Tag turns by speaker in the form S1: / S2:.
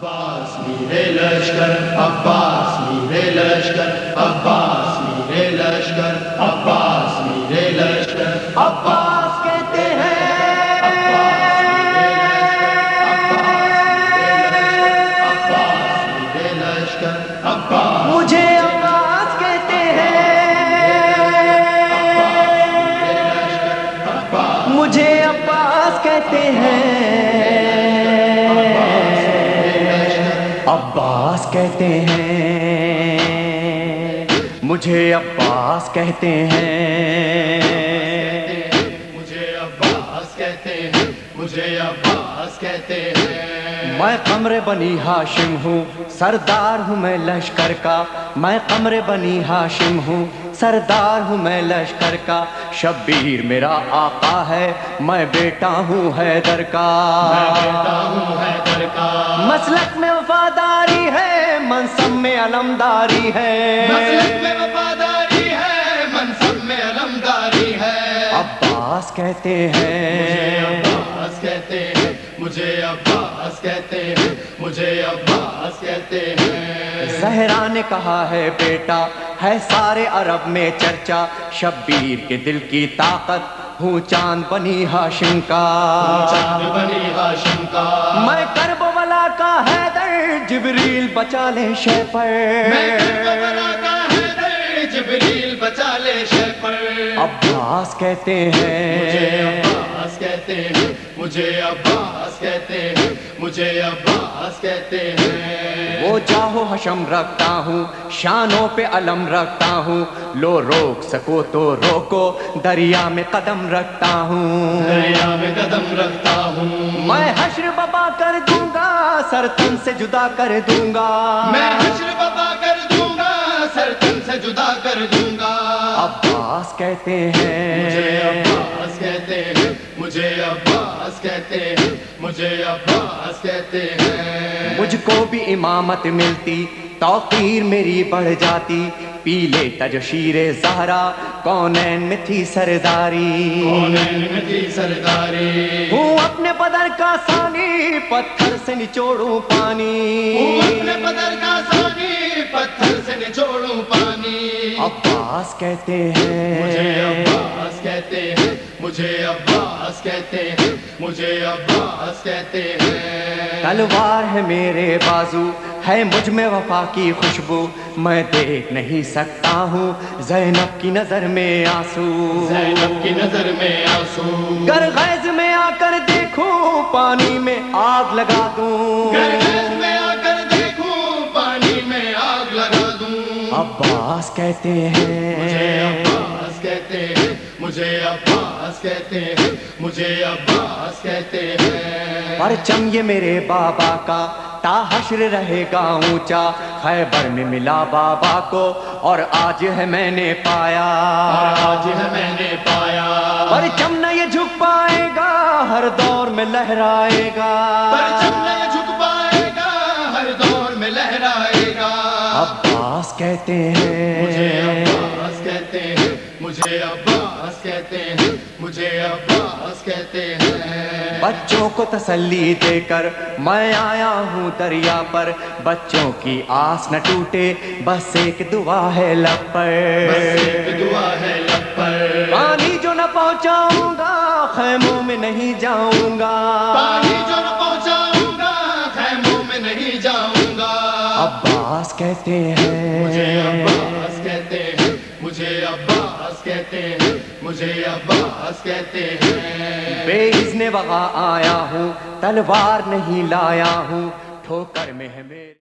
S1: عباس میرے لشکر، عباس میرے لشکر، عباس میرے لشکر، عباس میرے لشکر، عباس کہتے ہیں، عباس میرے لشکر، عباس
S2: مجھے عباس کہتے ہیں، مجھے عباس کہتے ہیں، عباس کہتے ہیں، مجھے عباس کہتے ہیں،
S1: مجھے عباس کہتے ہیں، مجھے عباس کہتے ہیں۔
S2: میں قمر بنی ہاشم ہوں، سردار ہوں میں لشکر کا، میں قمر بنی ہاشم ہوں، سردار ہوں میں لشکر کا، شبیر میرا آقا ہے، میں بیٹا ہوں حیدر کا،
S1: میں بیٹا ہوں حیدر کا،
S2: مسلک میں وفاداری ہے، منصب میں علمداری ہے،
S1: مسلک میں وفاداری ہے، منصب میں علمداری ہے،
S2: عباس کہتے
S1: مجھے
S2: ہیں،
S1: عباس کہتے ہیں، مجھے عباس کہتے ہیں، مجھے عباس کہتے ہیں۔
S2: زہرا نے کہا ہے بیٹا ہے سارے عرب میں چرچا، شبیر کے دل کی طاقت ہوں چاند بنی ہاشم کا،
S1: چاند بنی ہاشم کا،
S2: میں کربلا کا حیدر، جبریل بچا لے شے پر،
S1: میں کربلا کا حیدر، جبریل بچا لے شے پر،
S2: عباس کہتے
S1: مجھے
S2: ہیں،
S1: عباس کہتے ہیں، مجھے عباس کہتے ہیں، مجھے عباس کہتے ہیں۔
S2: وہ جاہو حشم رکھتا ہوں، شانوں پہ علم رکھتا ہوں، لو روک سکو تو روکو، دریا میں قدم رکھتا ہوں،
S1: دریا میں قدم رکھتا ہوں،
S2: میں حشر بپا کر دوں گا، سر تن سے جدا کر دوں گا،
S1: میں حشر بپا کر دوں گا، سر تن سے جدا کر دوں گا،
S2: عباس کہتے
S1: مجھے
S2: ہیں،
S1: عباس کہتے ہیں، مجھے عباس کہتے ہیں، مجھے عباس کہتے ہیں۔
S2: مجھ کو بھی امامت ملتی، توقیر میری بڑھ جاتی، پی لیتا جو شیر زہرا، کونین میں تھی سرداری،
S1: کونین میں تھی سرداری،
S2: ہوں اپنے بدر کا ثانی، پتھر سے نچوڑوں پانی،
S1: ہوں اپنے بدر کا ثانی، پتھر سے نچوڑوں پانی،
S2: عباس کہتے
S1: مجھے
S2: ہیں،
S1: عباس کہتے ہیں، مجھے عباس کہتے ہیں، مجھے عباس کہتے ہیں۔
S2: تلوار ہے میرے بازو، ہے مجھ میں وفا کی خوشبو، میں دیکھ نہیں سکتا ہوں زینب کی نظر میں آنسو،
S1: زینب کی نظر میں آنسو،
S2: گر غیظ میں آ کر دیکھوں پانی میں آگ لگا دوں،
S1: گر غیظ میں آ کر دیکھوں پانی میں آگ لگا دوں،
S2: عباس کہتے
S1: مجھے
S2: ہیں،
S1: عباس کہتے ہیں، مجھے عباس کہتے ہیں، مجھے عباس کہتے ہیں۔
S2: پرچم یہ میرے بابا کا تا حشر رہے گا اونچا، خیبر میں ملا بابا کو اور آج ہے میں نے پایا،
S1: اور آج ہے میں نے پایا،
S2: پرچم نہ یہ جھک پائے گا، ہر دور میں لہرائے گا،
S1: پرچم نہ یہ جھک پائے گا، ہر دور میں لہرائے گا،
S2: عباس کہتے
S1: مجھے
S2: ہیں،
S1: عباس کہتے ہیں، مجھے عباس کہتے ہیں، مجھے عباس کہتے ہیں۔
S2: بچوں کو تسلی دے کر میں آیا ہوں دریا پر، بچوں کی آس نہ ٹوٹے، بس ایک دعا ہے لب پر،
S1: بس ایک دعا ہے لب پر،
S2: پانی جو نہ پہنچاؤں گا خیموں میں نہیں جاؤں گا،
S1: پانی جو نہ پہنچاؤں گا خیموں میں نہیں جاؤں گا،
S2: عباس کہتے
S1: مجھے
S2: ہیں،
S1: عباس کہتے ہیں، مجھے عباس کہتے ہیں، مجھے عباس کہتے ہیں۔
S2: بے اذن وغا آیا ہوں، تلوار نہیں لایا ہوں، ٹھوکر میں ہے میرے